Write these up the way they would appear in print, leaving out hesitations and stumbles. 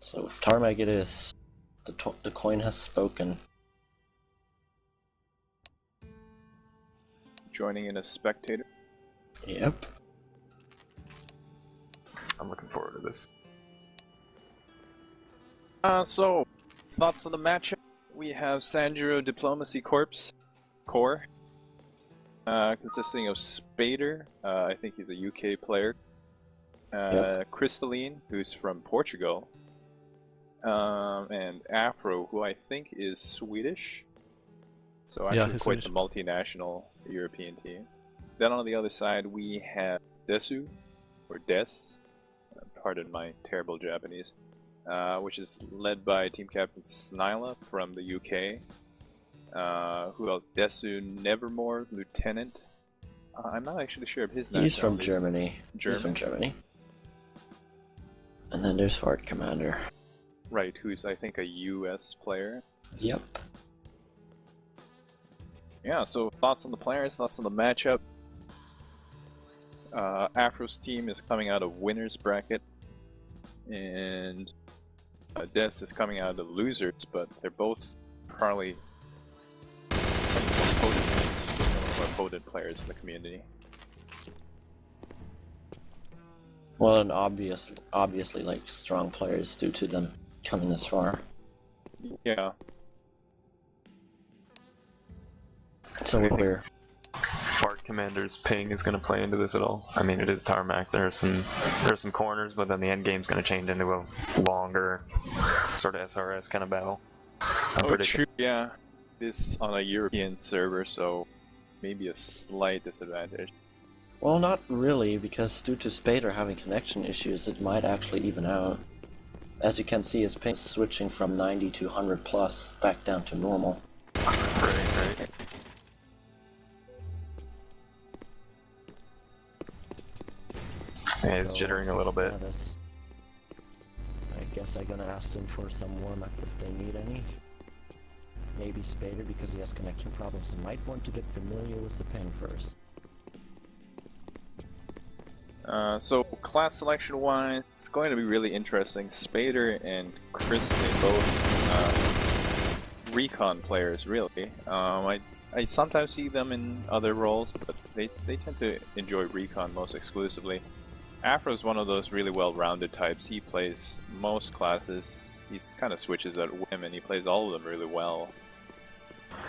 So if Tarmac it is, the coin has spoken. Joining in as spectator. Yep. I'm looking forward to this. So, thoughts on the matchup? We have Sanjuro Diplomacy Corps, consisting of Spader, I think he's a UK player, Crystalline, who's from Portugal, and Afro, who I think is Swedish. So actually quite the multinational European team. Then on the other side we have Desu, or Des, pardon my terrible Japanese, which is led by team captain Snyla from the UK. Who else? Desu Nevermore, Lieutenant. I'm not actually sure of his name. He's from Germany. He's from Germany. And then there's Fart Commander. Right, who's I think a US player. Yep. Yeah, so thoughts on the players, thoughts on the matchup. Afro's team is coming out of winner's bracket, and Des is coming out of the losers, but they're both probably some potent teams, one of our potent players in the community. Well, and obviously, like strong players due to them coming this far. Yeah. So we're. Fart Commander's ping is going to play into this at all. I mean, it is Tarmac. There's some corners, but then the end game's going to change into a longer sort of SRS kind of battle. Oh, true. Yeah, this on a European server, so maybe a slight disadvantage. Well, not really, because due to Spader having connection issues, it might actually even out. As you can see, his ping is switching from 90 to 100 plus back down to normal. Right. Yeah, he's jittering a little bit. I guess I'm gonna ask them for some warm-up if they need any. Maybe Spader, because he has connection problems, and might want to get familiar with the ping first. So class selection wise, it's going to be really interesting. Spader and Kristen both recon players, really. I sometimes see them in other roles, but they tend to enjoy recon most exclusively. Afro is one of those really well-rounded types. He plays most classes. He kind of switches at whim, and he plays all of them really well.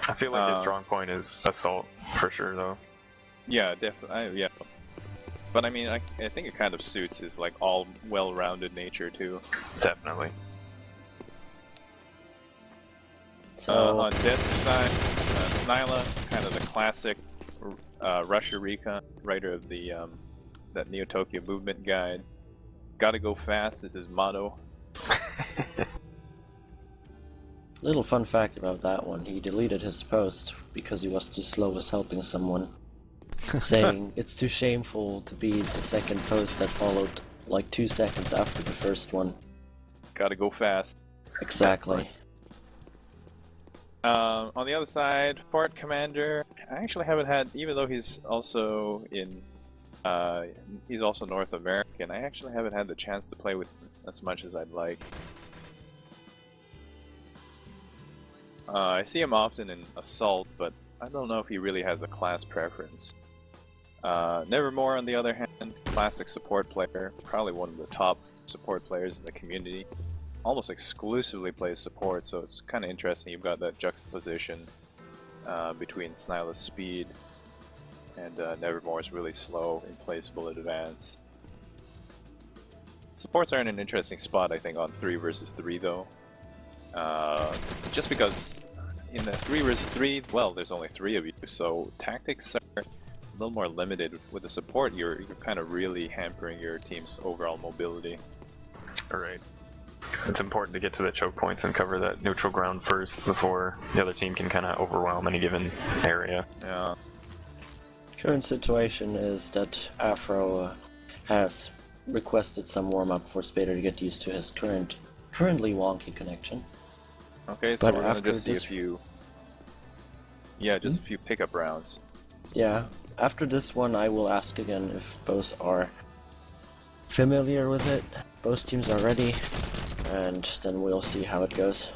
I feel like his strong point is assault, for sure, though. Yeah, definitely. Yeah. But I mean, I think it kind of suits his like all well-rounded nature too. Definitely. So on Death's side, Snyla, kind of the classic Russia recon, writer of the that NeoTokyo movement guide. Gotta go fast is his motto. little fun fact about that one, he deleted his post because he was too slow with helping someone. Saying it's too shameful to be the second post that followed like 2 seconds after the first one. Gotta go fast. Exactly. On the other side, Fart Commander, I actually haven't had, even though he's also in, he's also North American, I actually haven't had the chance to play with him as much as I'd like. I see him often in Assault, but I don't know if he really has a class preference. Nevermore, on the other hand, classic support player, probably one of the top support players in the community. Almost exclusively plays support, so it's kind of interesting. You've got that juxtaposition between Snyla's speed and Nevermore is really slow, implaceable at advance. Supports are in an interesting spot, I think, on 3 versus 3 though. Just because in the 3 versus 3, well, there's only 3 of you, so tactics are a little more limited. With the support, you're kind of really hampering your team's overall mobility. Alright. It's important to get to the choke points and cover that neutral ground first before the other team can kind of overwhelm any given area. Yeah. Current situation is that Afro has requested some warm-up for Spader to get used to his currently wonky connection. Okay, so But we're gonna after just see a this- few... Yeah, just a few pickup rounds. Yeah, after this one I will ask again if both are familiar with it, both teams are ready, and then we'll see how it goes.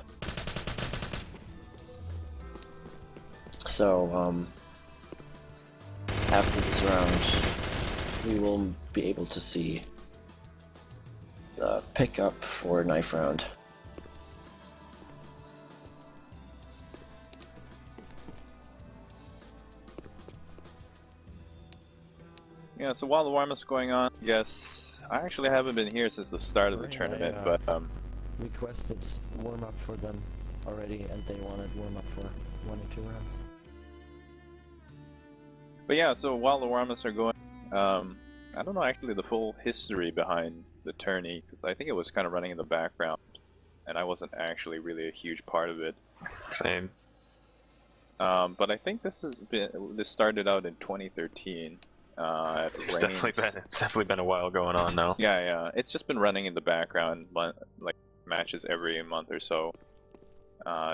So, after this round, we will be able to see the pickup for knife round. Yeah, so while the warm-up's going on, yes, I actually haven't been here since the start of the tournament, but requested warm-up for them already, and they wanted warm-up for 1 or 2 rounds. But yeah, so while the warm-ups are going, I don't know actually the full history behind the tourney, because I think it was kind of running in the background, and I wasn't actually really a huge part of it. Same. But I think this started out in 2013. It's definitely been a while going on now. Yeah, it's just been running in the background, like matches every month or so,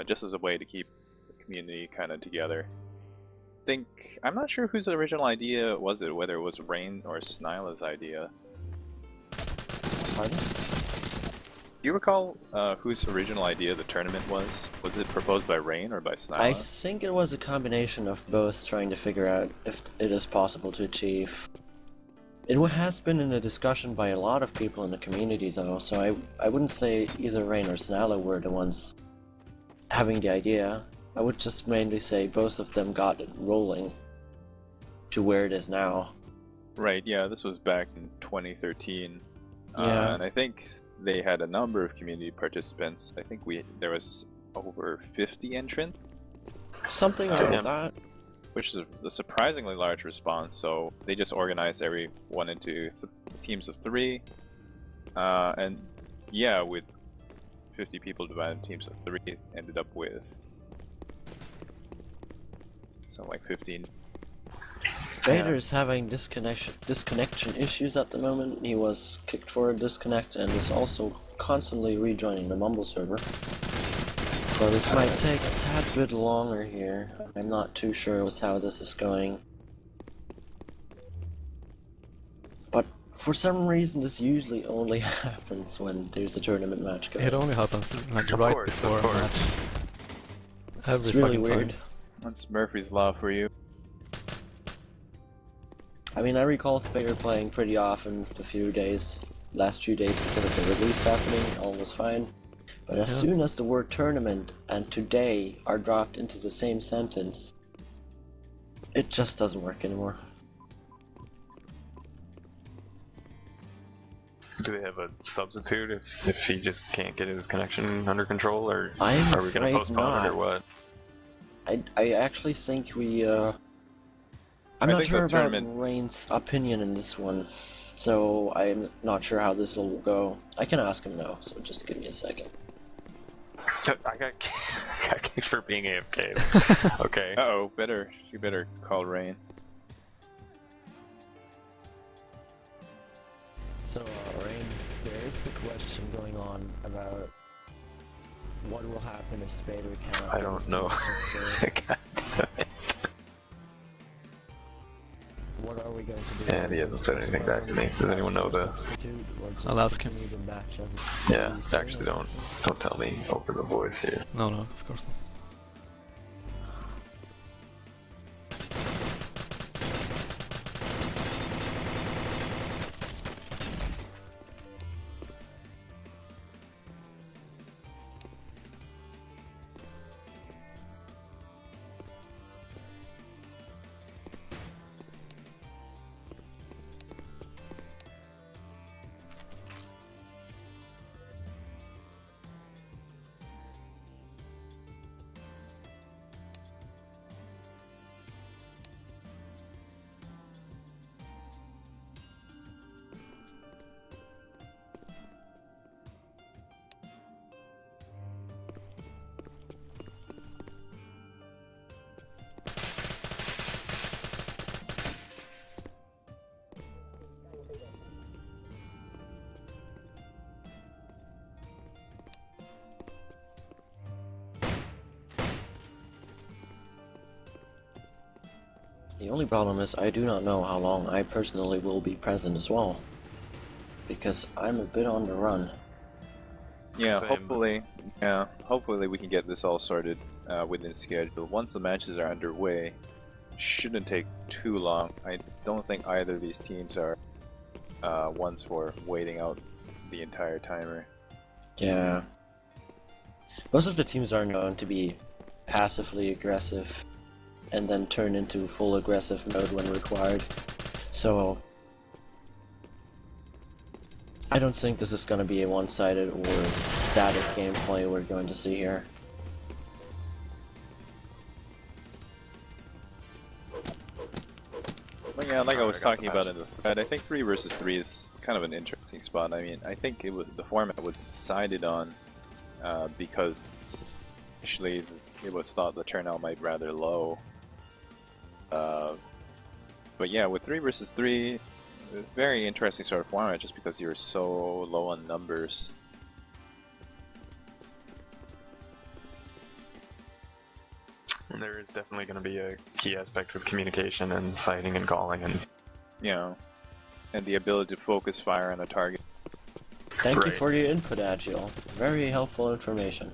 just as a way to keep the community kind of together. I'm not sure whose original idea was it, whether it was Rain or Snyla's idea. Pardon? Do you recall whose original idea the tournament was? Was it proposed by Rain or by Snyla? I think it was a combination of both, trying to figure out if it is possible to achieve. It has been in a discussion by a lot of people in the community though, so I wouldn't say either Rain or Snyla were the ones having the idea. I would just mainly say both of them got it rolling to where it is now. Right, yeah, this was back in 2013. Yeah. And I think they had a number of community participants. I think there was over 50 entrants. Something like that. Which is a surprisingly large response, so they just organized everyone into teams of 3. And yeah, with 50 people divided in teams of 3, ended up with something like 15. Spader's having disconnection issues at the moment. He was kicked for a disconnect and is also constantly rejoining the Mumble server. So this might take a tad bit longer here. I'm not too sure with how this is going. But for some reason this usually only happens when there's a tournament match going. It only happens like Of right course, before of a course. match. It's Every really fucking weird. time. That's Murphy's Law for you. I mean, I recall Spader playing pretty often last few days because of the release happening, all was fine. But as soon as the word tournament and today are dropped into the same sentence, it just doesn't work anymore. Do they have a substitute if he just can't get his connection under control, or I'm are we going to afraid postpone not. it, or what? I actually think I'm I not think sure the about tournament- Rain's opinion in this one, so I'm not sure how this will go. I can ask him now, so just give me a second. I got kicked for being AFK. Okay. Uh-oh, you better call Rain. So, Rain, there is the question going on about what will happen if Spader cannot... I don't know. What are we going to do? And he hasn't said anything back to me. Does anyone know the... I'll ask him. Yeah, actually don't tell me over the voice here. No, of course not. The only problem is I do not know how long I personally will be present as well, because I'm a bit on the run. Yeah, Same. hopefully we can get this all sorted within schedule. Once the matches are underway, shouldn't take too long. I don't think either of these teams are ones for waiting out the entire timer. Yeah. Most of the teams are known to be passively aggressive and then turn into full aggressive mode when required. So I don't think this is going to be a one-sided or static gameplay we're going to see here. But yeah, like I was talking about in the thread, I think 3 versus 3 is kind of an interesting spot. I mean, I think the format was decided on because initially it was thought the turnout might be rather low. But yeah, with 3 versus 3, very interesting sort of format just because you're so low on numbers. And there is definitely going to be a key aspect with communication and sighting and calling and You know, and the ability to focus fire on a target. Thank you Right. for your input, Agile. Very helpful information.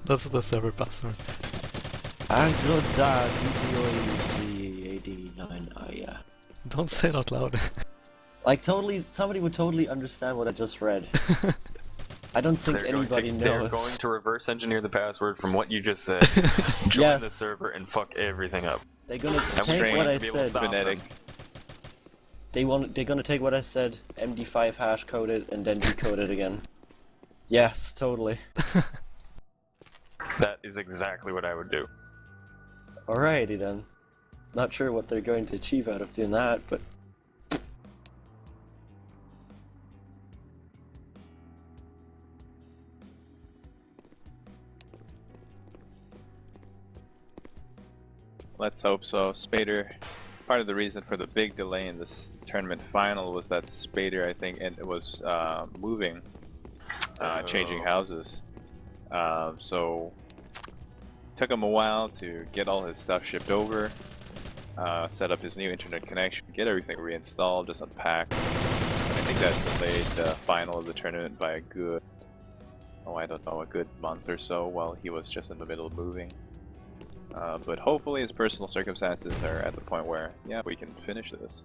That's the server password. AgleDAD89, yeah. Don't say it out loud. Like, totally, somebody would totally understand what I just read. I don't think anybody They're knows. going to reverse engineer the password from what you just said, join Yes. the server, and fuck everything up. They're gonna I'm take trained what I to be able to said. stop Phonetic. them. They're gonna take what I said, MD5 hash code it, and then decode it again. Yes, totally. That is exactly what I would do. Alrighty then. Not sure what they're going to achieve out of doing that, but Let's hope so. Spader, part of the reason for the big delay in this tournament final was that Spader, I think, and it was moving, changing houses. So took him a while to get all his stuff shipped over, set up his new internet connection, get everything reinstalled, just unpack. I think that delayed the final of the tournament by a good, I don't know, a good month or so while he was just in the middle of moving. But hopefully his personal circumstances are at the point where, yeah, we can finish this.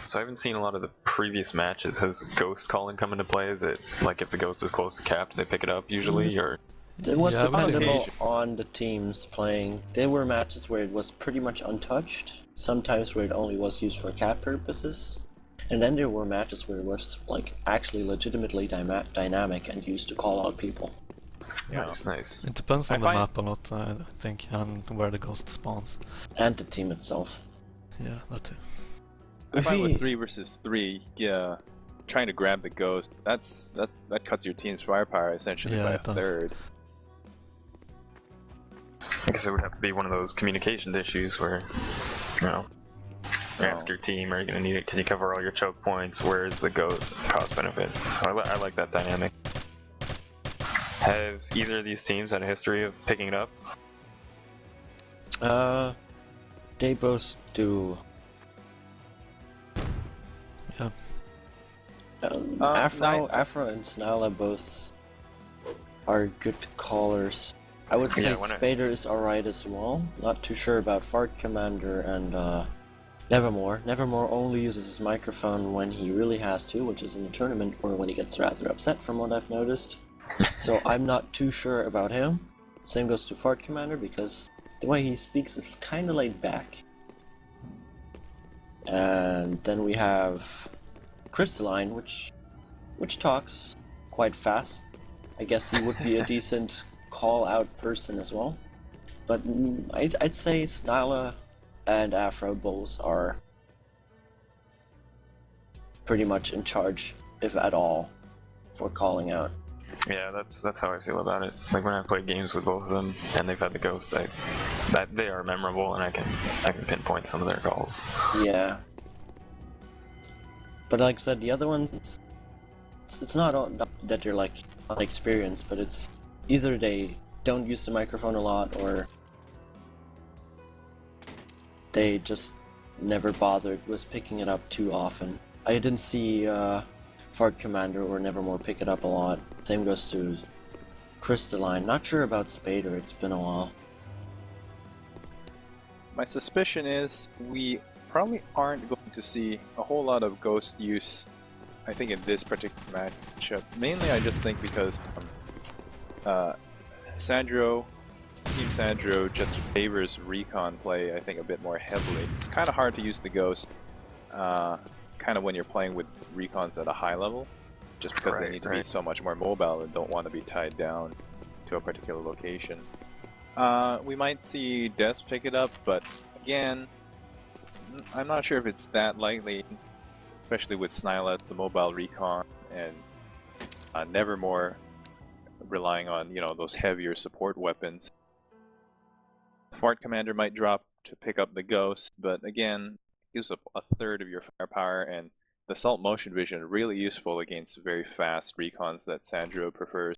So I haven't seen a lot of the previous matches. Has ghost calling come into play? Is it like if the ghost is close to cap, they pick it up usually, or? it was Yeah, but dependable occasion. on the teams playing. There were matches where it was pretty much untouched, sometimes where it only was used for cap purposes, and then there were matches where it was like actually legitimately dynamic and used to call out people. Yeah. Nice, nice. It depends I on the find- map a lot, I think, and where the ghost spawns. And the team itself. Yeah, that too. I find We- with 3 versus 3, yeah, trying to grab the ghost, that cuts your team's firepower essentially Yeah, by a it does. third. I guess it would have to be one of those communication issues where, you know, you ask Oh. your team, are you going to need it? Can you cover all your choke points? Where is the ghost cost benefit? So I like that dynamic. Have either of these teams had a history of picking it up? They both do. Yeah. Afro and Snala both are good callers. I would say Yeah, when I- Spader is alright as well. Not too sure about Fart Commander and Nevermore. Nevermore only uses his microphone when he really has to, which is in the tournament or when he gets rather upset from what I've noticed. So I'm not too sure about him. Same goes to Fart Commander because the way he speaks is kind of laid back. And then we have Crystalline, which talks quite fast. I guess he would be a decent call-out person as well. But I'd say Snala and Afro Bulls are pretty much in charge, if at all, for calling out. Yeah, that's how I feel about it. Like when I played games with both of them, and they've had the ghost, that they are memorable, and I can pinpoint some of their calls. Yeah. But like I said, the other ones, it's not all that they're like unexperienced, but it's either they don't use the microphone a lot, or they just never bothered with picking it up too often. I didn't see Fart Commander or Nevermore pick it up a lot. Same goes to Crystalline. Not sure about Spader, it's been a while. My suspicion is we probably aren't going to see a whole lot of Ghost use, I think, in this particular matchup. Mainly I just think because Sandro, Team Sandro just favors recon play, I think, a bit more heavily. It's kind of hard to use the Ghost kind of when you're playing with recons at a high level, just because they need to be so much more mobile and don't want to be tied down to a particular location. We might see Des pick it up, but again, I'm not sure if it's that likely, especially with Snilet, the mobile recon, and Nevermore relying on, you know, those heavier support weapons. Fart Commander might drop to pick up the Ghost, but again, gives up a third of your firepower, and the Assault Motion Vision really useful against very fast recons that Sandro prefers.